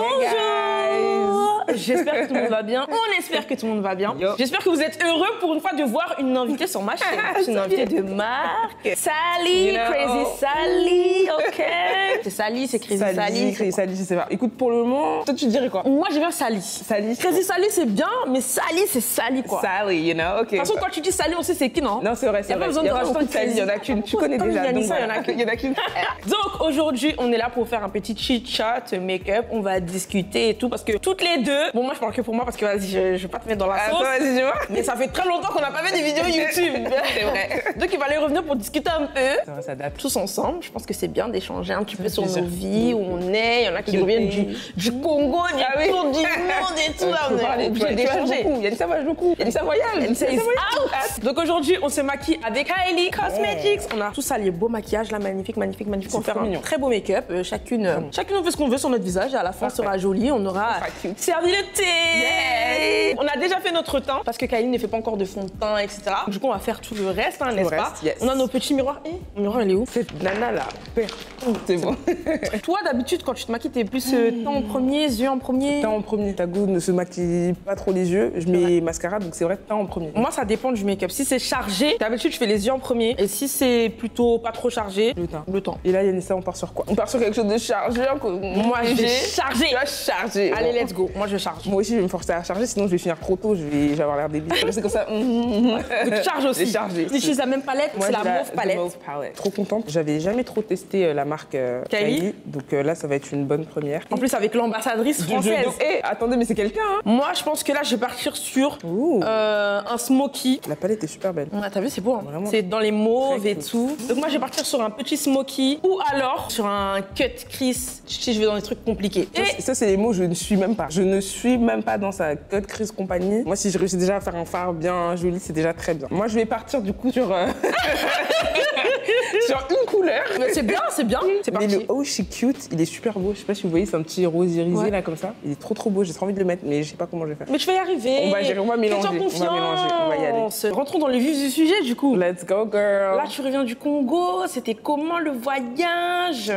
Bonjour. J'espère que tout le monde va bien. On espère que tout le monde va bien. J'espère que vous êtes heureux pour une fois de voir une invitée sur ma chaîne. Une invitée de marque. Sally, Crazy Sally, ok. C'est Sally, c'est Crazy Sally. Crazy Sally, je sais pas. Écoute, pour le moment, toi tu dirais quoi? Moi, je viens Sally. Sally. Crazy Sally, c'est bien, mais Sally, c'est Sally, quoi. Sally, you know, ok. De toute façon, quand tu dis Sally, on sait c'est qui, non? Non, c'est vrai, c'est vrai. Il n'y a pas besoin de rajouter Sally, il y en a qu'une. Tu connais déjà. Il y en a qu'une. Donc, aujourd'hui, on est là pour faire un petit chit-chat, make-up. On va discuter et tout, parce que toutes les deux... Bon, moi, je parle que pour moi, parce que vas-y, je vais pas te mettre dans la sauce. Vas-y, dis-moi. Mais ça fait très longtemps qu'on n'a pas fait des vidéos YouTube. C'est vrai. Donc, il va aller revenir pour discuter un peu. Ça va s'adapter. Tous ensemble, je pense que c'est bien d'échanger un petit peu sur nos vies, où on est. Il y en a qui reviennent du Congo, du tour du monde et tout. Là, on est obligé d'échanger. Yanissa voyage beaucoup. Yanissa voyage. Yanissa is out. Donc aujourd'hui, on se maquille avec Kylie Cosmetics. On a tout ça, les beaux maquillages, là, magnifique, magnifique, magnifique. On va faire un très beau make-up. Chacune on fait ce qu'on veut sur notre visage et à la fin, on sera joli. On aura servi le thé. On a déjà fait notre teint parce que Kylie ne fait pas encore de fond de teint, etc. Du coup, on va faire tout le reste, hein, n'est-ce pas? On a nos petits miroirs. Mon miroir, il est où? Cette nana là, c'est bon. Toi, d'habitude, quand tu te maquilles, t'es plus teint en premier, yeux en premier? Teint en premier, ta go ne se maquille pas trop les yeux. Je mets mascara, donc c'est vrai, teint en premier. Moi, ça dépend du make-up. Si c'est chargé, d'habitude, je fais les yeux en premier. Et si c'est plutôt pas trop chargé, le teint. Et là, Yanissa, on part sur quoi? On part sur quelque chose de chargé. Moi, je vais charger. Tu vas charger. Allez, let's go. Moi, je charge. Moi aussi, je vais me forcer à charger, sinon je vais finir trop tôt. Je vais avoir l'air débile. C'est comme ça. Tu charges aussi. Chargé. Tu utilises la même palette, c'est la mauve palette. Trop contente. J'avais jamais trop testé la marque Kylie. Donc là, ça va être une bonne première. En plus, avec l'ambassadrice française. Attendez, mais c'est quelqu'un, hein? Moi, je pense que là, je vais partir sur un smoky. La palette est super belle. Ouais, t'as vu, c'est beau. Hein? C'est dans les mauves et tout. Donc moi, je vais partir sur un petit smoky ou alors sur un cut crease. Si je vais dans des trucs compliqués. Ça, c'est les mots, je ne suis même pas. Je ne suis même pas dans sa cut crease compagnie. Moi, si je réussis déjà à faire un fard bien joli, c'est déjà très bien. Moi, je vais partir du coup sur... sur une couleur. C'est bien, c'est bien. C'est parti. Mais le oh, c'est cute, il est super beau. Je sais pas si vous voyez, c'est un petit rose irisé là comme ça. Il est trop beau, j'ai trop envie de le mettre, mais je sais pas comment je vais faire. Mais tu vas y arriver. On va mélanger. On va y aller. Rentrons dans le vif du sujet du coup. Let's go girl. Là, tu reviens du Congo. C'était comment le voyage?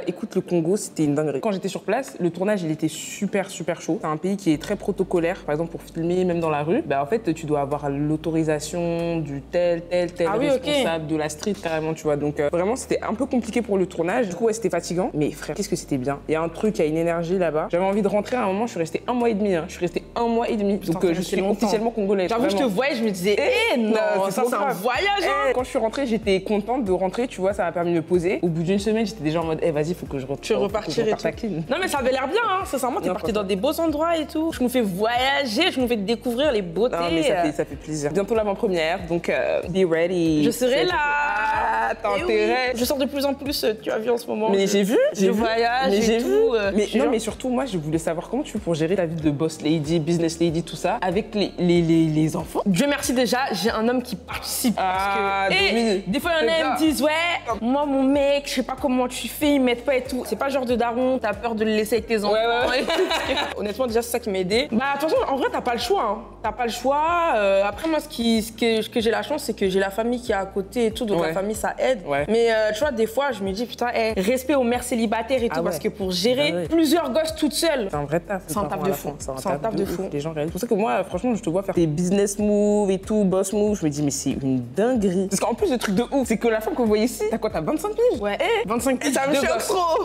Écoute, le Congo, c'était une dinguerie. Quand j'étais sur place, le tournage, il était super chaud. C'est un pays qui est très protocolaire. Par exemple, pour filmer, même dans la rue, bah en fait, tu dois avoir l'autorisation du tel responsable de la street carrément, tu vois. Donc vraiment, c'était un peu compliqué pour le tournage. Du coup, ouais, c'était fatigant. Mais frère, qu'est-ce que c'était bien. Il y a un truc, il y a une énergie là-bas. J'avais envie de rentrer à un moment, je suis restée 1 mois et demi. Je suis restée 1 mois et demi. Donc je suis officiellement congolaise. J'avoue, je te voyais, je me disais, non, ça c'est un voyage. Quand je suis rentrée, j'étais contente de rentrer, tu vois, ça m'a permis de me poser. Au bout d'une semaine, j'étais déjà en mode, vas-y, faut que je rentre. Tu repartirais. Non, mais ça avait l'air bien, hein. Sincèrement, t'es partie dans des beaux endroits et tout. Je nous fais voyager, je nous fais découvrir les beautés. Non, mais ça fait plaisir. Bientôt l'avant-première, donc be ready. Je serai là. T'as intérêt. Je sors de plus en plus, tu as vu en ce moment. Mais j'ai vu. Je voyage et tout. Mais surtout, moi, je voulais savoir comment tu fais pour gérer ta vie de boss lady, business lady, tout ça, avec les enfants. Dieu merci déjà, j'ai un homme qui participe. Parce que, des fois, il y en a qui me disent, ouais, moi, mon mec, je sais pas comment tu fais, ils m'aident pas et tout. C'est pas le genre de daron, t'as peur de le laisser avec tes enfants. Ouais. Honnêtement, déjà, c'est ça qui m'a aidé. Bah, de toute façon, en vrai, t'as pas le choix. Hein. T'as pas le choix. Après, moi, ce que j'ai la chance, c'est que j'ai la famille qui est à côté et tout, donc la famille, ça aide. Ouais. Mais tu vois, des fois, je me dis, putain, respect aux mères célibataires et tout, parce que pour gérer plusieurs gosses toutes seules, c'est un vrai taf. C'est un taf de fou. C'est un taf de fou. Les gens réalisent. C'est pour ça que moi, franchement, je te vois faire des business moves et tout, boss moves. Je me dis, mais c'est une dinguerie. Parce qu'en plus, le truc de ouf, c'est que la femme que vous voyez ici, t'as quoi? T'as 25 piges? Ouais. 25 piges. Ça me choque trop.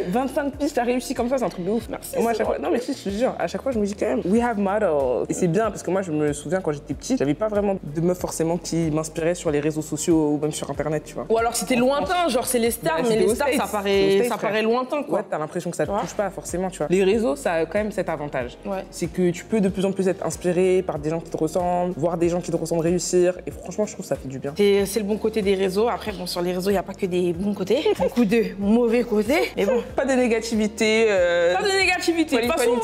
25 piges, t'as réussi comme ça, c'est un truc de ouf. Merci. Moi, à chaque fois, non, mais si, je te jure, à chaque fois, je me dis quand même, we have models. Et c'est bien parce que moi, je me souviens quand j'étais petite, j'avais pas vraiment de meufs forcément qui m'inspiraient sur les réseaux sociaux ou même sur internet, tu vois. Ou alors c'était lointain, genre c'est les stars, mais les stars, ça paraît lointain, quoi. Ouais, t'as l'impression que ça te touche pas forcément, tu vois. Les réseaux, ça a quand même cet avantage. Ouais. C'est que tu peux de plus en plus être inspiré par des gens qui te ressemblent, voir des gens qui te ressemblent réussir. Et franchement, je trouve que ça fait du bien. C'est le bon côté des réseaux. Après, bon, sur les réseaux, il n'y a pas que des bons côtés, beaucoup de mauvais côtés. Mais bon. Pas de négativité. Pas de négativité. De toute façon,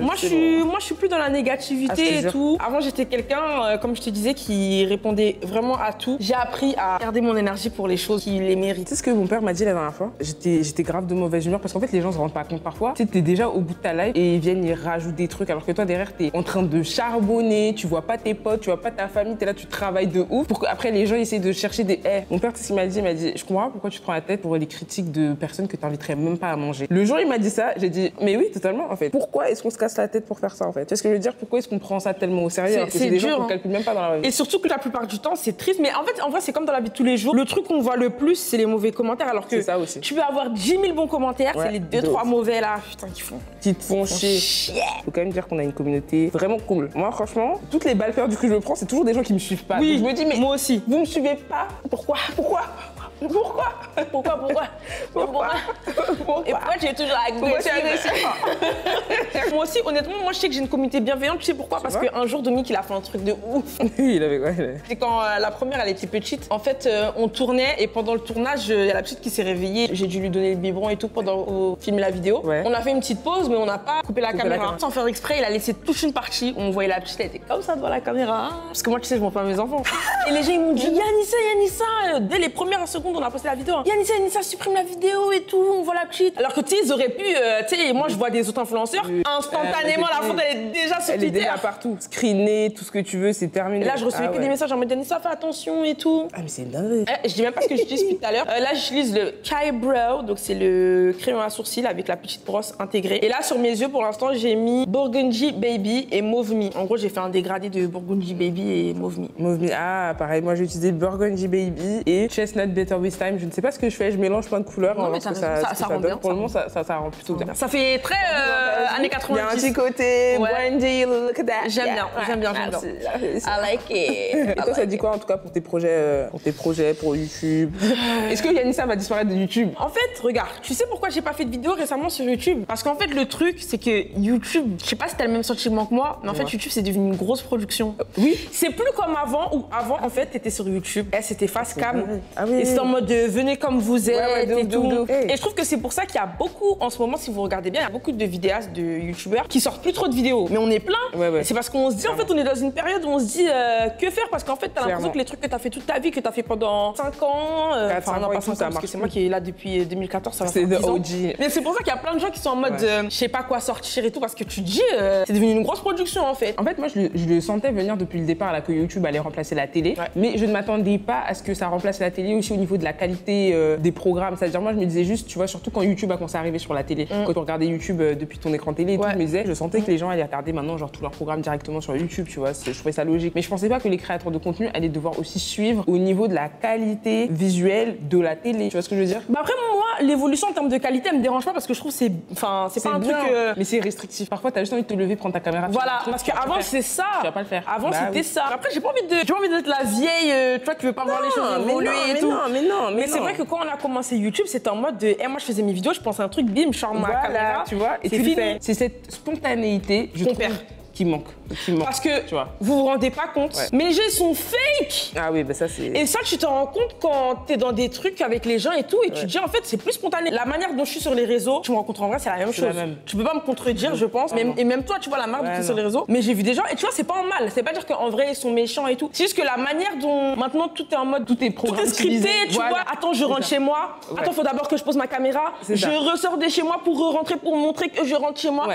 moi, je suis plus dans la négativité et tout. Avant, j'étais quelqu'un, comme je te disais, qui répondait vraiment à tout. J'ai appris à garder mon énergie pour les choses qui les méritent. Tu sais ce que mon père m'a dit la dernière fois? J'étais grave de mauvaise humeur parce qu'en fait, les gens se rendent pas compte parfois. Tu sais, t'es déjà au bout de ta life et ils viennent, ils rajoutent des trucs alors que toi, derrière, t'es en train de charbonner, tu vois pas tes potes, tu vois pas ta famille, t'es là, tu travailles de ouf pour qu'après, les gens essayent de chercher des Mon père, tu sais ce qu'il m'a dit? Je comprends pas pourquoi tu te prends la tête pour les critiques de personnes que t'inviterais même pas à manger. Le jour, il m'a dit ça, j'ai dit, Mais oui, totalement, en fait. Pourquoi est-ce qu'on se casse la tête pour faire ça, en fait? Tu vois ce que je veux dire? Pourquoi est-ce qu'on prend ça tellement au sérieux alors que c'est des gens qu'on calcule même pas dans la vie? Et surtout que la plupart du temps, c'est triste. Mais en vrai, c'est comme dans la vie de tous les jours. Le truc qu'on voit le plus, c'est les mauvais commentaires. Alors que ça aussi. Tu peux avoir 10 000 bons commentaires, c'est les 2-3 mauvais là, putain, qui te font chier. Faut quand même dire qu'on a une communauté vraiment cool. Moi, franchement, toutes les balles perdues que je prends, c'est toujours des gens qui me suivent pas. Oui, donc je me dis, mais moi aussi. Vous me suivez pas? Pourquoi? Et pourquoi j'ai toujours agressif? Moi aussi, honnêtement, moi je sais que j'ai une communauté bienveillante. Tu sais pourquoi? Parce qu'un jour, Dominique, il a fait un truc de ouf. Il avait quoi? C'est quand la première, elle était petite. En fait, on tournait et pendant le tournage, il y a la petite qui s'est réveillée. J'ai dû lui donner le biberon et tout pendant filmer la vidéo. Ouais. On a fait une petite pause, mais on n'a pas coupé la caméra. Sans faire exprès, il a laissé toute une partie. On voyait la petite, elle était comme ça devant la caméra. Parce que moi, tu sais, je montre pas à mes enfants. Et les gens, ils m'ont dit, Yanissa, dès les premières secondes, on a posté la vidéo. Yanissa, supprime la vidéo et tout, on voit la petite. Alors que tu sais, ils auraient pu, tu sais, moi je vois des autres influenceurs, instantanément la photo elle est déjà sur Twitter. Elle est déjà partout, screenée, tout ce que tu veux, c'est terminé. Et là je recevais que des messages en mode Yanissa, fais attention et tout. Ah mais c'est dingue. Je dis même pas ce que j'utilise depuis tout à l'heure. Là j'utilise le K-Brow, donc c'est le crayon à sourcils avec la petite brosse intégrée. Et là sur mes yeux pour l'instant j'ai mis Burgundy Baby et Mauve Me. En gros j'ai fait un dégradé de Burgundy Baby et Mauve Me. Mauve Me, ah pareil, moi j'ai utilisé Burgundy Baby et Chestnut Better With Time. Je ne sais pas ce que je fais, je mélange plein de couleurs. Non, mais ça rend bien. Pour le moment, ça rend plutôt bien. Ça fait très années 90. Il y a un petit côté Wendy, look at that. J'aime bien. I like it. Et toi, ça dit quoi en tout cas pour tes projets, pour YouTube? Est-ce que Yanissa va disparaître de YouTube? En fait, regarde, tu sais pourquoi j'ai pas fait de vidéo récemment sur YouTube? Parce qu'en fait, le truc, c'est que YouTube, je sais pas si t'as le même sentiment que moi, mais en fait, YouTube, c'est devenu une grosse production. Oui. C'est plus comme avant, où avant, en fait, t'étais sur YouTube, c'était face cam. Ah oui. Et c'était en mode venez comme vous êtes et tout. Hey. Et je trouve que c'est pour ça qu'il y a beaucoup, en ce moment, si vous regardez bien, il y a beaucoup de vidéastes, de youtubeurs qui sortent plus trop de vidéos. Mais on est plein. Ouais. C'est parce qu'on se dit, en fait, on est dans une période où on se dit que faire? Parce qu'en fait, t'as l'impression que les trucs que t'as fait toute ta vie, que t'as fait pendant 5 ans, enfin non, pas 5 ans, parce que c'est moi qui est là depuis 2014, ça va faire 10 ans. OG. Mais c'est pour ça qu'il y a plein de gens qui sont en mode je sais pas quoi sortir et tout, parce que tu te dis, c'est devenu une grosse production en fait. En fait, moi, je le sentais venir depuis le départ, là, que YouTube allait remplacer la télé. Mais je ne m'attendais pas à ce que ça remplace la télé aussi au niveau de la qualité des programmes. C'est-à-dire, moi, je me disais juste, tu vois, surtout quand YouTube a commencé à arriver sur la télé, quand tu regardais YouTube depuis ton écran télé et tout, je me disais, je sentais que les gens allaient regarder maintenant, genre, tous leurs programmes directement sur YouTube, tu vois. Je trouvais ça logique. Mais je pensais pas que les créateurs de contenu allaient devoir aussi suivre au niveau de la qualité visuelle de la télé. Tu vois ce que je veux dire? Bah après, moi, l'évolution en termes de qualité, elle me dérange pas parce que je trouve que c'est pas un truc. Mais c'est restrictif. Parfois, t'as juste envie de te lever, prendre ta caméra. Voilà, parce qu'avant, c'est ça. Tu vas pas le faire. Avant, c'était ça. Après, j'ai pas envie d'être la vieille, tu vois, qui veut pas voir les choses évoluer et tout. Mais c'est vrai que quand on a commencé YouTube, c'était en mode moi, je faisais mes vidéos, je pensais un truc, bim, je sors ma caméra. Tu vois, et tu le fais. C'est cette spontanéité, je trouve, qui manque. Parce que tu vois, vous vous rendez pas compte, mais les gens sont fake. Ah oui, bah ça c'est. Et ça, tu t'en rends compte quand t'es dans des trucs avec les gens et tout, et tu te dis en fait c'est plus spontané. La manière dont je suis sur les réseaux, tu me rencontres en vrai, c'est la même chose. Tu peux pas me contredire, je pense. Et même toi, tu vois la marque dont tu es sur les réseaux. Mais j'ai vu des gens, et tu vois, c'est pas en mal. C'est pas dire qu'en vrai ils sont méchants et tout. C'est juste que la manière dont maintenant tout est en mode, tout est scripté, tu vois. Attends, je rentre chez moi. Attends, faut d'abord que je pose ma caméra. Je ressors de chez moi pour rentrer pour montrer que je rentre chez moi.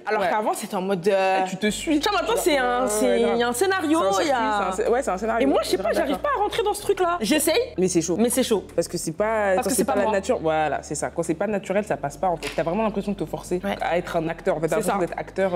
Alors qu'avant c'était en mode. Tu te suis. Tu vois, maintenant il y a un scénario, c'est un scénario. Et moi, je sais pas, j'arrive pas à rentrer dans ce truc-là. J'essaye. Mais c'est chaud. Parce que c'est pas. Parce que c'est pas la nature. Voilà, c'est ça. Quand c'est pas naturel, ça passe pas en fait. T'as vraiment l'impression de te forcer à être un acteur. En fait, t'as l'impression d'être acteur.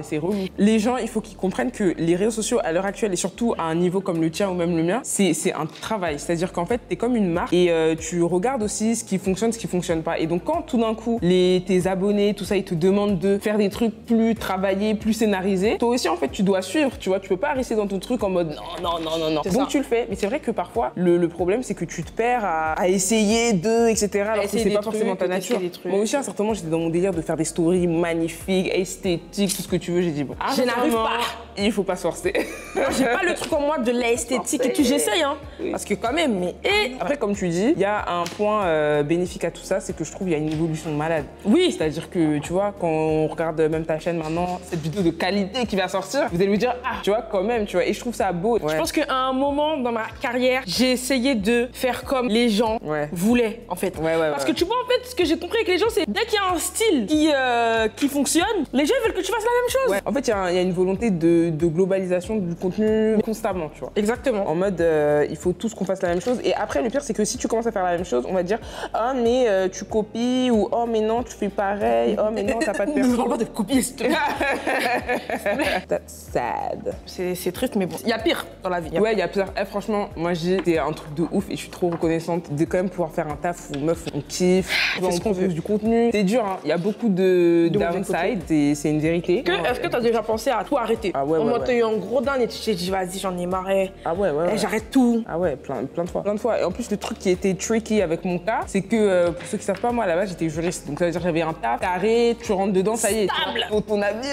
C'est relou. Les gens, il faut qu'ils comprennent que les réseaux sociaux à l'heure actuelle et surtout à un niveau comme le tien ou même le mien, c'est un travail. C'est-à-dire qu'en fait, t'es comme une marque et tu regardes aussi ce qui fonctionne, ce qui fonctionne pas. Et donc quand tout d'un coup, tes abonnés, tout ça, ils te demandent de faire des trucs plus travaillés, plus scénarisés, toi aussi en fait, tu dois suivre. Tu vois, tu peux pas rester dans ton truc en mode non. Donc tu le fais. Mais c'est vrai que parfois, le problème, c'est que tu te perds à essayer etc. Alors que c'est pas forcément ta nature. Moi aussi, à un certain moment, j'étais dans mon délire de faire des stories magnifiques, esthétiques, tout ce que tu veux. J'ai dit bon, je n'arrive pas. Il faut pas se forcer. J'ai pas le truc en moi de l'esthétique et tout. J'essaye, hein. Parce que quand même, mais. Après, comme tu dis, il y a un point bénéfique à tout ça, c'est que je trouve qu'il y a une évolution de malade. Oui. C'est-à-dire que, tu vois, quand on regarde même ta chaîne maintenant, cette vidéo de qualité qui va sortir, vous allez vous dire, ah, tu vois, quand même, tu vois. Et je trouve ça beau. Je pense qu'à un moment dans ma carrière, j'ai essayé de faire comme les gens voulaient, en fait. Parce que tu vois, en fait, ce que j'ai compris avec les gens, c'est dès qu'il y a un style qui fonctionne, les gens veulent que tu fasses la même chose. En fait, il y a une volonté de globalisation du contenu constamment, tu vois. Exactement. En mode, il faut tous qu'on fasse la même chose. Et après, le pire, c'est que si tu commences à faire la même chose, on va dire, oh, mais tu copies, ou oh, mais non, tu fais pareil, oh, mais non, t'as pas de perso. Ne parle pas de copier, s'il te plaît. That's sad. C'est triste, mais bon. Il y a pire dans la vie. Ouais, il y a pire. Franchement, moi, c'est un truc de ouf et je suis trop reconnaissante de quand même pouvoir faire un taf où meuf, on kiffe, on propose du contenu. C'est dur, hein. Il y a beaucoup de downside, c'est une vérité. Est-ce que t'as déjà pensé à tout arrêter? Ah ouais, t'as eu un gros down et tu t'es dit, vas-y, j'en ai marre. Ah ouais. J'arrête tout. Ah ouais, plein de fois. Et en plus, le truc qui était tricky avec mon cas, c'est que, pour ceux qui savent pas, moi, là-bas, j'étais juriste. Donc ça veut dire que j'avais un taf carré, tu rentres dedans, ça y est. Stable. Ton avis,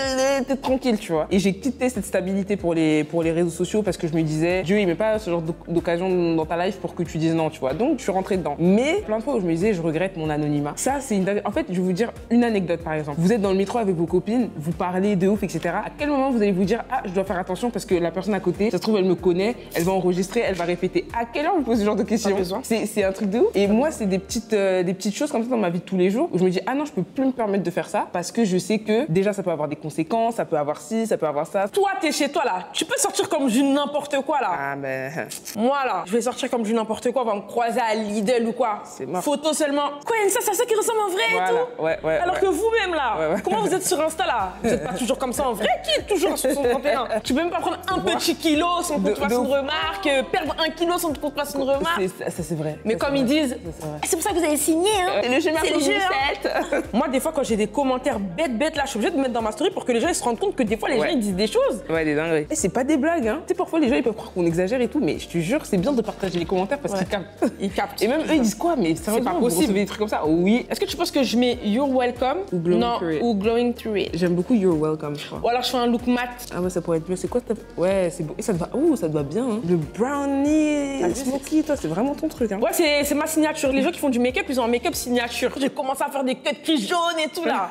t'es tranquille, tu vois. Et j'ai quitté cette stabilité pour les réseaux sociaux parce que je me disais, Dieu, il met pas ce genre d'occasion dans ta life pour que tu dises non, tu vois. Donc, je suis rentrée dedans. Mais plein de fois où je me disais, je regrette mon anonymat. Ça, c'est une... En fait, je vais vous dire une anecdote, par exemple. Vous êtes dans le métro avec vos copines, vous parlez de ouf, etc. À quel moment vous allez vous dire, ah, je dois faire attention parce que la personne à côté, ça se trouve, elle me connaît, elle va enregistrer, elle va répéter. À quelle heure vous posez ce genre de questions? C'est un truc de ouf. Et moi, c'est des petites choses comme ça dans ma vie de tous les jours où je me dis, ah non, je peux plus me permettre de faire ça parce que je sais que déjà, ça peut avoir des conséquences, ça peut avoir ci, ça peut avoir ça. Toi, t'es chez toi là, tu peux sortir comme du n'importe quoi là. Ah ben. Moi là, je vais sortir comme du n'importe quoi, on va me croiser à Lidl ou quoi. C'est mort. Photo seulement. Quoi, ça, c'est ça qui ressemble en vrai et tout. Ouais. Alors que vous-même là, comment vous êtes sur Insta là? Vous êtes pas toujours comme ça en vrai? Qui est toujours sur son 31? Tu peux même pas prendre un petit kilo sans qu'on te fasse une remarque, perdre 1 kilo sans qu'on te fasse une remarque. Ça c'est vrai. Mais comme ils disent, c'est pour ça que vous avez signé, hein. C'est le jeu, c'est le jeu. Moi, des fois, quand j'ai des commentaires bêtes là, je suis obligée de mettre dans ma story pour que les gens ils se rendent compte que des fois les gens ils disent des choses. Ouais, des dingueries. Et c'est pas des blagues, hein. Tu sais, parfois les gens ils peuvent croire qu'on exagère et tout, mais je te jure, c'est bien de partager les commentaires parce qu'ils captent. Ils captent. Et même eux ils disent quoi, mais c'est pas possible. Des trucs comme ça. Oui. Est-ce que tu penses que je mets You're welcome ou glowing through it? J'aime beaucoup You're welcome, je crois. Ou alors je fais un look mat. Ah ouais, ça pourrait être mieux. C'est quoi Ouais, c'est beau. Et ça te va. Ouh, ça te va bien. Hein. Le brownie, smoky, toi, c'est vraiment ton truc. Hein. Ouais, c'est ma signature. Les gens qui font du make-up, ils ont un make-up signature. J'ai commencé à faire des cuts qui jaunes et tout là.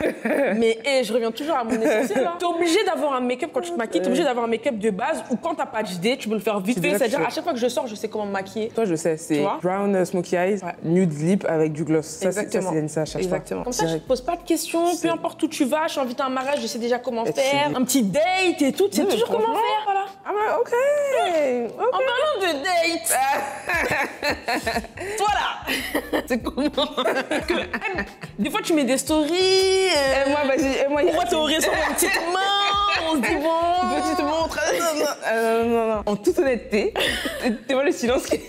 Mais je reviens toujours à mon essentiel. Hein. T'es obligé d'avoir un make-up quand tu te maquilles. T'es obligé d'avoir un make-up de base ou quand t'as pas d'idée, tu peux le faire vite fait. C'est-à-dire à chaque fois que je sors, je sais comment me maquiller. Toi, je sais, c'est brown smoky eyes, nude lip avec du gloss. Ça, c'est ça à chaque fois. Comme ça, je te pose pas de questions. Peu importe où tu vas, je suis invitée à un mariage, je sais déjà comment faire. Un petit date et tout, tu sais toujours comment faire. Voilà. Ah ouais, ok. En parlant de date, toi là, c'est comment? Des fois, tu mets des stories. Moi, vas-y. Moi, t'es au réseau, une petite main. On se dit bon. Petite montre. Non. En toute honnêteté, tu vois le silence qui.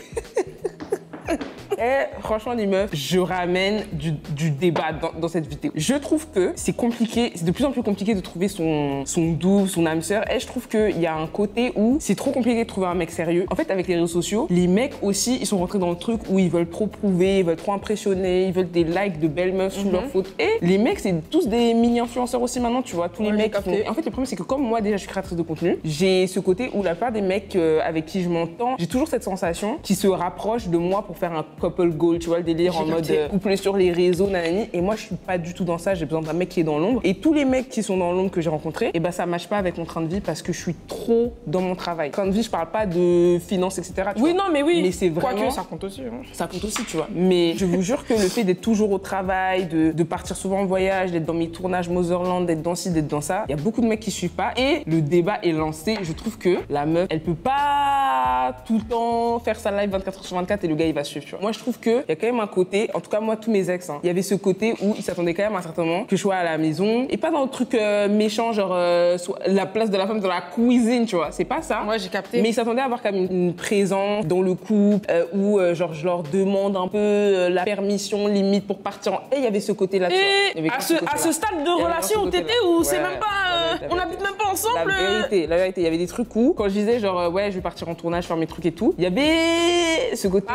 Franchement, les meufs, je ramène du débat dans cette vidéo. Je trouve que c'est compliqué, c'est de plus en plus compliqué de trouver son double, son âme sœur. Et je trouve qu'il y a un côté où c'est trop compliqué de trouver un mec sérieux. En fait, avec les réseaux sociaux, les mecs aussi, ils sont rentrés dans le truc où ils veulent trop prouver, ils veulent trop impressionner, ils veulent des likes de belles meufs sous leurs photos. Et les mecs, c'est tous des mini-influenceurs aussi maintenant, tu vois. Tous les mecs. En fait, le problème, c'est que comme moi, déjà, je suis créatrice de contenu, j'ai ce côté où la plupart des mecs avec qui je m'entends, j'ai toujours cette sensation qui se rapproche de moi pour faire un couple goal, tu vois, le délire en mode couplé sur les réseaux, nanani. Et moi, je suis pas du tout dans ça. J'ai besoin d'un mec qui est dans l'ombre. Et tous les mecs qui sont dans l'ombre que j'ai rencontrés, et ben ça matche pas avec mon train de vie parce que je suis trop dans mon travail. Train de vie, je parle pas de finances, etc. Oui, non, mais oui. Mais c'est vraiment. Quoique, ça compte aussi. Hein. Ça compte aussi, tu vois. Mais je vous jure que le fait d'être toujours au travail, de partir souvent en voyage, d'être dans mes tournages Motherland, d'être dans ci, d'être dans ça, il y a beaucoup de mecs qui suivent pas. Et le débat est lancé. Je trouve que la meuf, elle peut pas tout le temps faire sa live 24h/24 et le gars, il va suivre, tu vois. Moi, je trouve qu'il y a quand même un côté, en tout cas moi tous mes ex, il y avait ce côté où ils s'attendaient quand même à un certain moment que je sois à la maison et pas dans le truc méchant genre la place de la femme dans la cuisine, tu vois, c'est pas ça. Ouais, j'ai capté. Mais ils s'attendaient à avoir quand même une présence dans le couple où genre je leur demande un peu la permission limite pour partir. Et il y avait ce côté là. Et à ce stade de relation où t'étais où c'est même pas, on habite même pas ensemble. La vérité, il y avait des trucs où quand je disais genre ouais je vais partir en tournage faire mes trucs et tout, il y avait ce côté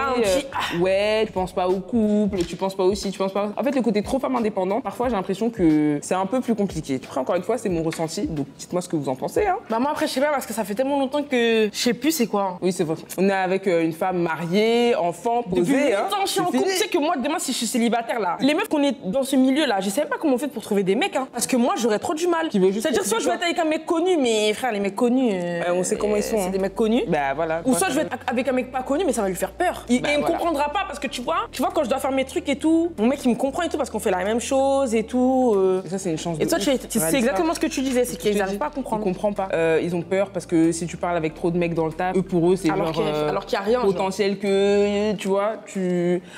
ouais tu penses pas au couple, tu penses pas aussi, tu penses pas. En fait, le côté trop femme indépendante, parfois j'ai l'impression que c'est un peu plus compliqué. Après, encore une fois, c'est mon ressenti, donc dites-moi ce que vous en pensez. Hein. Bah moi après, je sais pas parce que ça fait tellement longtemps que je sais plus c'est quoi. Oui, c'est vrai. On est avec une femme mariée, enfant, posée. Depuis 8 ans, je suis en couple. Tu sais que moi, demain, si je suis célibataire là, les meufs qu'on est dans ce milieu là, je sais même pas comment on fait pour trouver des mecs, hein, parce que moi, j'aurais trop du mal. Qui veut juste C'est-à-dire, soit je vais être avec un mec connu, mais frère, les mecs connus. On sait comment ils sont. C'est des mecs connus. Bah voilà. Ou soit je vais être avec un mec pas connu, mais ça va lui faire peur. Et il me comprendra pas parce que tu vois, quand je dois faire mes trucs et tout, mon mec il me comprend et tout parce qu'on fait la même chose et tout. Et ça, c'est une chance. Et toi, c'est exactement ce que tu disais, c'est qu'ils n'arrivent pas à comprendre. Ils comprennent pas. Ils ont peur parce que si tu parles avec trop de mecs dans le taf, eux pour eux, c'est alors qu'il y a rien. Potentiel que, tu vois,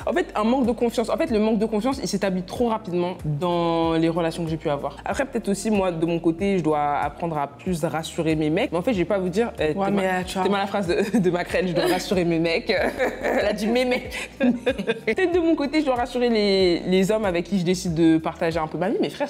En fait, un manque de confiance. En fait, le manque de confiance, il s'établit trop rapidement dans les relations que j'ai pu avoir. Après, peut-être aussi, moi, de mon côté, je dois apprendre à plus rassurer mes mecs. Mais en fait, je vais pas vous dire. C'est mal la phrase de Macrel, je dois rassurer mes mecs. Elle a dit mes mecs. Peut-être de mon côté, je dois rassurer les hommes avec qui je décide de partager un peu ma vie. Mais frère,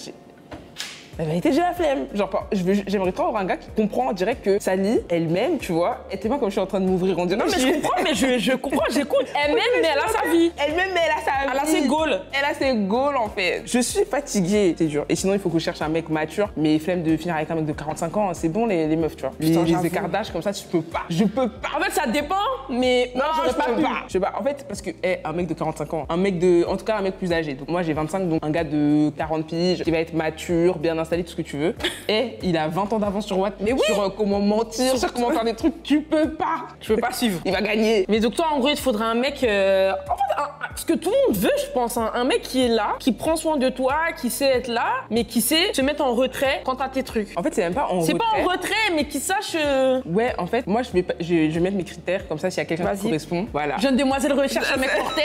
la vérité, j'ai la flemme. Genre, j'aimerais trop avoir un gars qui comprend direct que Sally, elle-même, tu vois, elle était pas comme je suis en train de m'ouvrir en disant. Non, mais je comprends, mais je comprends, j'écoute. Elle-même, mais elle a sa vie. Elle-même, mais elle a sa vie. Elle a ses goals. Elle a ses goals, en fait. Je suis fatiguée, c'est dur. Et sinon, il faut que je cherche un mec mature. Mais flemme de finir avec un mec de 45 ans, c'est bon, les meufs, tu vois. Les écarts d'âge comme ça, je peux pas. Je peux pas. En fait, ça dépend, mais non, je peux pas. Je sais pas. En fait, parce que, un mec de 45 ans, en tout cas, un mec plus âgé. Donc, moi, j'ai 25, donc un gars de 40 piges qui va être mature, bien installé, tout ce que tu veux. Et il a 20 ans d'avance sur Watt, mais oui, sur comment mentir, sur comment faire des trucs, tu peux pas suivre. Il va gagner. Mais donc toi, en gros, il te faudrait un mec, en fait, ce que tout le monde veut, je pense, un mec qui est là, qui prend soin de toi, qui sait être là, mais qui sait se mettre en retrait quand t'as tes trucs. En fait, c'est même pas en retrait. C'est pas en retrait, mais qui sache. Ouais, en fait, moi, je vais mettre mes critères, comme ça, s'il y a quelqu'un qui correspond, voilà. Jeune demoiselle recherche un mec porté,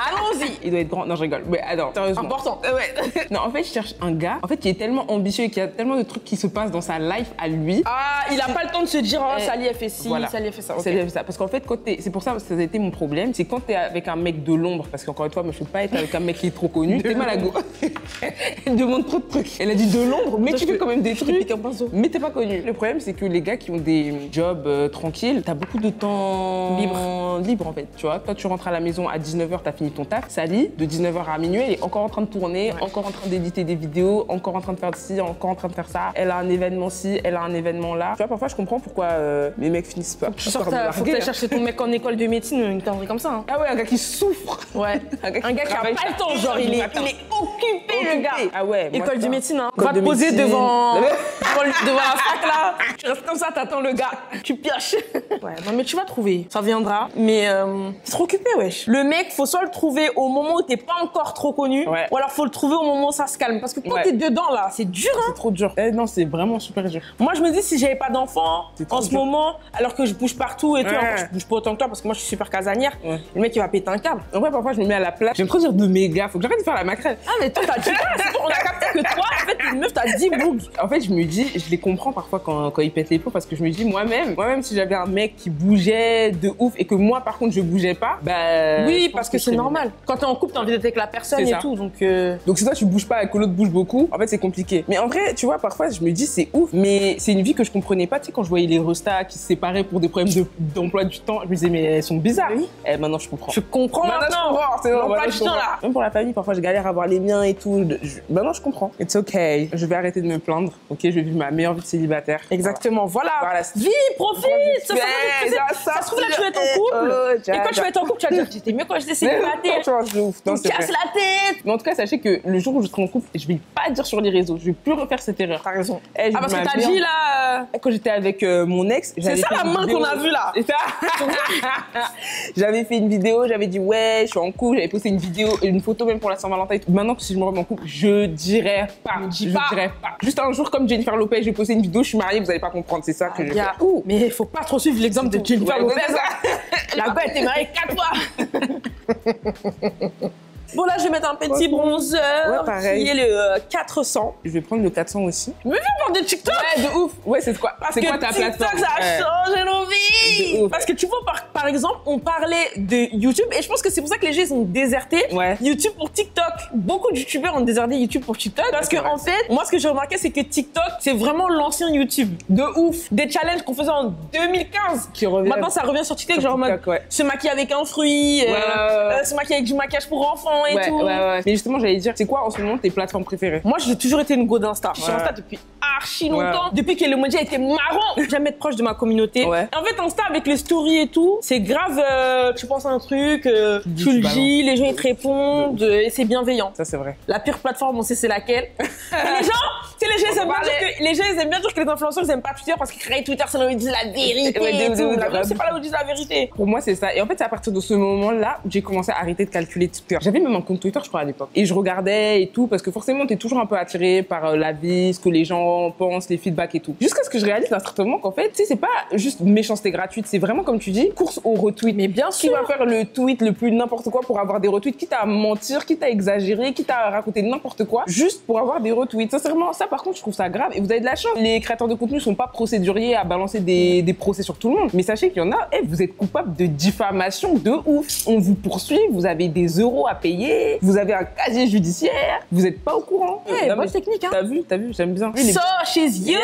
allons-y. Il doit être grand. Non, je rigole. Mais alors, sérieusement. Important. Ouais. Non, en fait, je cherche un gars, en fait, qui est tellement ambitieux et qui a tellement de trucs qui se passent dans sa life à lui. Ah, il a pas le temps de se dire, oh, Sally, elle fait ci, voilà. Sally, elle fait ça. Sally, elle fait ça. Parce qu'en fait, c'est pour ça que ça a été mon problème, c'est quand t'es avec un mec de l'ombre, parce qu'encore une fois, moi, je peux pas être avec un mec qui est trop connu. T'es mal à go. Elle demande trop de trucs. Elle a dit de l'ombre, mais tu fais quand même des trucs. Mais t'es pas connu. Le problème, c'est que les gars qui ont des jobs tranquilles, t'as beaucoup de temps libre en fait. Tu vois, toi, tu rentres à la maison à 19h, t'as fini ton taf. Sally, de 19h à minuit, elle est encore en train de tourner, encore en train d'éditer des vidéos, encore en train de faire ci, encore en train de faire ça. Elle a un événement-ci, elle a un événement là. Tu vois, parfois, je comprends pourquoi mes mecs finissent pas. Faut que tu chercher ton mec en école de médecine, une connerie comme ça. Hein. Ah ouais, un gars qui souffre. Ouais. Un gars qui a pas le temps, genre, il est occupé, le gars. Ah ouais. École de médecine, hein. Va te poser devant la fac là. Tu restes comme ça, t'attends le gars. Tu pioches. Ouais, non, mais tu vas trouver. Ça viendra. Mais c'est trop occupé, wesh. Le mec, faut soit le trouver au moment où t'es pas encore trop connu, ou alors faut le trouver au moment où ça se calme. Parce que quand t'es dedans là, c'est dur, hein. C'est trop dur. Non, c'est vraiment super dur. Moi, je me dis, si j'avais pas d'enfant en ce moment, alors que je bouge partout et tout, alors que je bouge pas autant que toi parce que moi, je suis super casanière, le mec, il va péter un câble. En vrai, parfois, je me mets à la place. J'aime trop dire de mes gars. Faut que j'arrête de faire la Macrel. Ah, mais toi, t'as dit on a capté que toi, en fait, une meuf, t'as 10 bougs. En fait, je me dis, je les comprends parfois quand ils pètent les plombs parce que je me dis, moi-même, si j'avais un mec qui bougeait de ouf et que moi, par contre, je bougeais pas, bah. Oui, parce que c'est normal. Quand t'es en couple, t'as envie d'être avec la personne et tout, donc. Donc, si toi, tu bouges pas et que l'autre bouge beaucoup, en fait, c'est compliqué. Mais en vrai, tu vois, parfois, je me dis, c'est ouf, mais c'est une vie que je comprenais pas. Tu sais, quand je voyais les restas qui se séparaient pour des problèmes d'emploi du temps, je me disais, mais elles sont bizarres. Oui. Et maintenant, je comprends. Je comprends maintenant. C'est l'emploi du temps, là. Même pour la famille, parfois, je galère à voir les miens et tout. Maintenant, je comprends. It's okay. Je vais arrêter de me plaindre. Ok, je vais vivre ma meilleure vie de célibataire. Exactement. Voilà. Vis, profite. Ça se trouve, là, tu vas être en couple. Et quand tu vas être en couple, tu vas dire, j'étais mieux quand j'étais célibataire. Tu me casses la tête. Mais en tout cas, sachez que le jour où je serai en couple, je vais pas dire sur les réseaux. Je vais plus refaire cette erreur. T'as raison. Parce que t'as dit là. Quand j'étais avec mon ex. C'est ça la main qu'on a vue là. C'est ça. J'avais fait une vidéo, j'avais dit ouais, je suis en couple. J'avais posté une vidéo, une photo même pour la Saint-Valentin. Maintenant que si je me remets en couple, je dirais pas. Je dirais pas. Juste un jour comme Jennifer Lopez, je vais poster une vidéo, je suis mariée, vous allez pas comprendre. C'est ça que je fais. Mais il faut pas trop suivre l'exemple de Jennifer Lopez. La gars était mariée 4 fois. Bon, là, je vais mettre un petit bronzer qui est le 400. Je vais prendre le 400 aussi. Mais viens prendre des TikTok. Ouais, de ouf. Ouais, c'est quoi? C'est quoi ta plateforme? TikTok, ça a changé nos vies. Parce que tu vois, par exemple, on parlait de YouTube et je pense que c'est pour ça que les gens ils ont déserté YouTube pour TikTok. Beaucoup de YouTubeurs ont déserté YouTube pour TikTok parce que en fait, moi, ce que j'ai remarqué, c'est que TikTok, c'est vraiment l'ancien YouTube. De ouf. Des challenges qu'on faisait en 2015 qui reviennent. Maintenant, ça revient sur TikTok, genre en mode se maquiller avec un fruit, se maquiller avec du maquillage pour enfants. Ouais. Mais justement, j'allais dire, c'est quoi en ce moment tes plateformes préférées? Moi, j'ai toujours été une go d'Insta. Je suis Insta depuis archi longtemps. Depuis que l'emoji a été marrant, j'aime être proche de ma communauté. En fait, Insta, avec les stories et tout, c'est grave, tu penses à un truc, tu le dis, les gens ils te répondent, et c'est bienveillant. Ça, c'est vrai. La pire plateforme, on sait c'est laquelle. Les gens, ils aiment bien dire les gens, ils aiment bien dire que les influenceurs, ils aiment pas Twitter parce qu'ils créent Twitter, c'est là où ils disent la vérité. C'est pas là où ils disent la vérité. Pour moi, c'est ça. Et en fait, c'est à partir de ce moment-là où j'ai commencé à arrêter de calculer Twitter. J'avais même un compte Twitter, je crois, à l'époque. Et je regardais et tout, parce que forcément, t'es toujours un peu attiré par la vie, ce que les gens pensent, les feedbacks et tout. Jusqu'à ce que je réalise instantanément qu'en fait, tu sais, c'est pas juste méchanceté gratuite, c'est vraiment, comme tu dis, course au retweet. Mais bien sûr. Qui va faire le tweet le plus n'importe quoi pour avoir des retweets, quitte à mentir, quitte à exagérer, quitte à raconter n'importe quoi, juste pour avoir des retweets. Sincèrement, ça, par contre, je trouve ça grave. Et vous avez de la chance. Les créateurs de contenu sont pas procéduriers à balancer des procès sur tout le monde. Mais sachez qu'il y en a, vous êtes coupable de diffamation de ouf. On vous poursuit, vous avez des euros à payer, vous avez un casier judiciaire, vous êtes pas au courant. Bonne technique, hein. T'as vu, j'aime bien. So, she's using.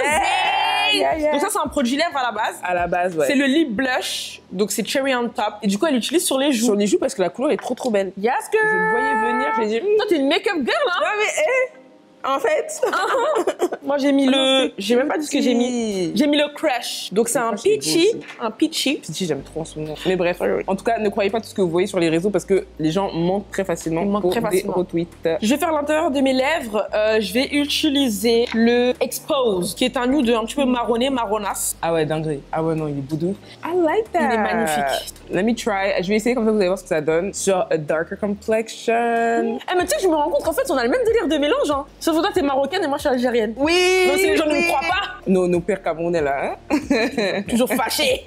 Donc ça, c'est un produit lèvres à la base. À la base, ouais. C'est le lip blush, donc c'est cherry on top. Et du coup, elle l'utilise sur les joues. Sur les joues parce que la couleur est trop belle. Yes, girl. Je le voyais venir, j'ai dit. Toi, t'es une make-up girl, hein. Non mais en fait. Moi, j'ai mis le. J'ai même pas dit ce que j'ai mis. J'ai mis le Crush. Donc c'est un peachy. Un peachy. Peachy, j'aime trop en ce moment. Mais bref, en tout cas, ne croyez pas tout ce que vous voyez sur les réseaux parce que les gens mentent très facilement. Ils mentent très facilement. Des retweets. Je vais faire l'intérieur de mes lèvres. Je vais utiliser le Expose, qui est un nude un petit peu marronné, marronasse. Ah ouais, dingue. Ah ouais, non, il est boudou. I like that. Il est magnifique. Let me try. Je vais essayer comme ça, vous allez voir ce que ça donne sur a darker complexion. Eh, mais tu sais que je me rends compte qu'en fait, on a le même délire de mélange. Hein. Sauf que toi, t'es marocaine et moi, je suis algérienne. Oui. Donc si les gens ne me croient pas. Nos pères camerounais là, hein. Toujours fâchés.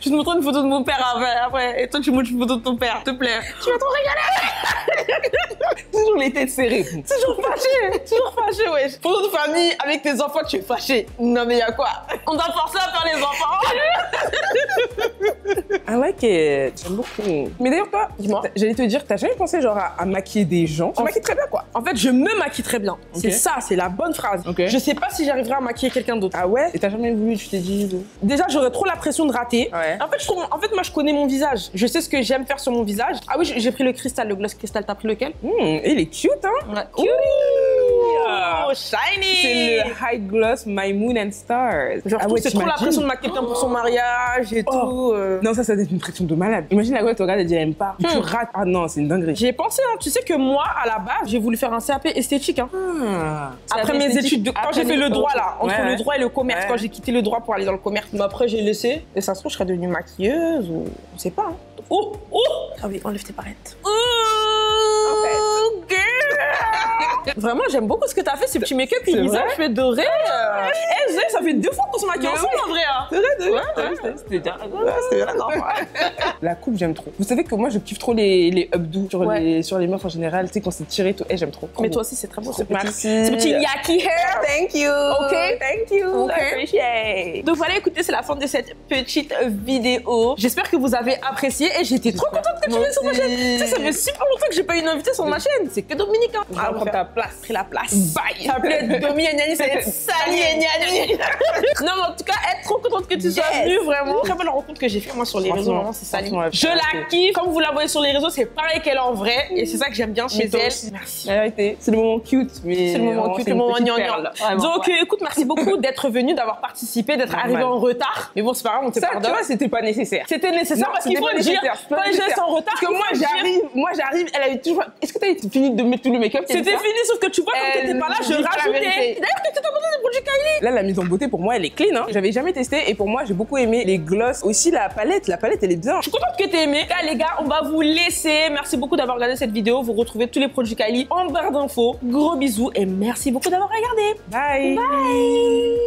Je te montre une photo de mon père après. Et toi, tu montres une photo de ton père. S'il te plaît. Tu vas t'en régaler. Toujours les têtes serrées. Toujours fâché. Toujours fâché, ouais. Photo de famille avec tes enfants, tu es fâché. Non, mais y'a quoi? On doit forcer à faire les enfants. I like it. J'aime beaucoup. Mais d'ailleurs, toi, dis-moi. J'allais te dire, t'as jamais pensé genre à maquiller des gens? Tu maquilles très bien, quoi. En fait, je me maquille très bien. Okay. C'est ça, c'est la bonne phrase. Okay. Je sais pas si j'arriverai à maquiller quelqu'un d'autre. Ah ouais? Et t'as jamais voulu, tu t'es dit? Déjà, j'aurais trop la pression de rater. Ouais. En fait, moi, je connais mon visage. Je sais ce que j'aime faire sur mon visage. Ah oui, j'ai pris le cristal, le gloss cristal. T'as pris lequel? Il est cute, hein? Ouais. Cute. Oh, shiny! C'est le High Gloss My Moon and Stars. Genre, c'est trop la pression de maquiller quelqu'un pour son mariage et tout. Non, ça doit être une pression de malade. Imagine la gueule, tu regardes et dit elle aime pas. Tu rates. Ah non, c'est une dinguerie. J'y ai pensé, hein. Tu sais que moi, à la base, j'ai voulu faire un CAP esthétique. Hein. Après mes études, quand j'ai fait le droit là, entre le droit et le commerce, quand j'ai quitté le droit pour aller dans le commerce, mais après j'ai laissé. Et ça se trouve, je serais devenue maquilleuse ou on sait pas. Hein. Oh, oh! Ah oui, enlève tes barrettes. Oh, girl! Vraiment, j'aime beaucoup ce que t'as fait, ce petit make-up, il visage fait doré. Ça fait 2 fois qu'on se maquille ensemble en vrai. C'est vrai, c'était bien. La coupe, j'aime trop. Vous savez que moi, je kiffe trop les updo sur les meufs en général. Tu sais, quand c'est tiré, tout. J'aime trop. Mais toi aussi, c'est très beau. Merci. Ce petit yaki hair. Thank you. Ok. Thank you. Okay. I appreciate. Donc voilà, écoutez, c'est la fin de cette petite vidéo. J'espère que vous avez apprécié et j'étais trop contente que tu viennes sur ma chaîne. Tu sais, ça fait super longtemps que j'ai pas eu une invitée sur ma chaîne. C'est que Dominique. Hein. Ah, prends ta place. Pris la place. Bye. Ça plaît être Domi et Niani, c'est être Sally et Niani. Non, mais en tout cas, être trop contente que tu sois venue, vraiment. Très belle rencontre que j'ai fait moi sur les réseaux, vraiment, c'est Sally. Je la kiffe. Comme vous la voyez sur les réseaux, c'est pareil qu'elle est en vrai. Et c'est ça que j'aime bien chez elle. Merci. Arrêtez. C'est le moment cute, mais c'est le moment cute, le moment gnangnan. Donc, écoute, merci beaucoup d'être venue, d'avoir participé, d'être arrivée en retard. Mais bon, c'est pas grave, on te pardonne. Ça, tu vois, c'était pas nécessaire. C'était nécessaire parce qu'il faut le dire. Quand les gens sont en retard, parce que moi j'arrive, elle avait toujours. Est-ce que t'as fini de mettre tout le make-up? C'était fini, sauf que tu vois, quand t'étais pas là, je rajoutais. D'ailleurs, qu'est-ce que t'as montré des produits Kylie? Là, la mise en beauté, pour moi, elle est clean. Hein. J'avais jamais testé et pour moi, j'ai beaucoup aimé les gloss. Aussi, la palette, elle est bien. Je suis contente que t'aies aimé. Là, les gars, on va vous laisser. Merci beaucoup d'avoir regardé cette vidéo. Vous retrouvez tous les produits Kylie en barre d'infos. Gros bisous et merci beaucoup d'avoir regardé. Bye. Bye.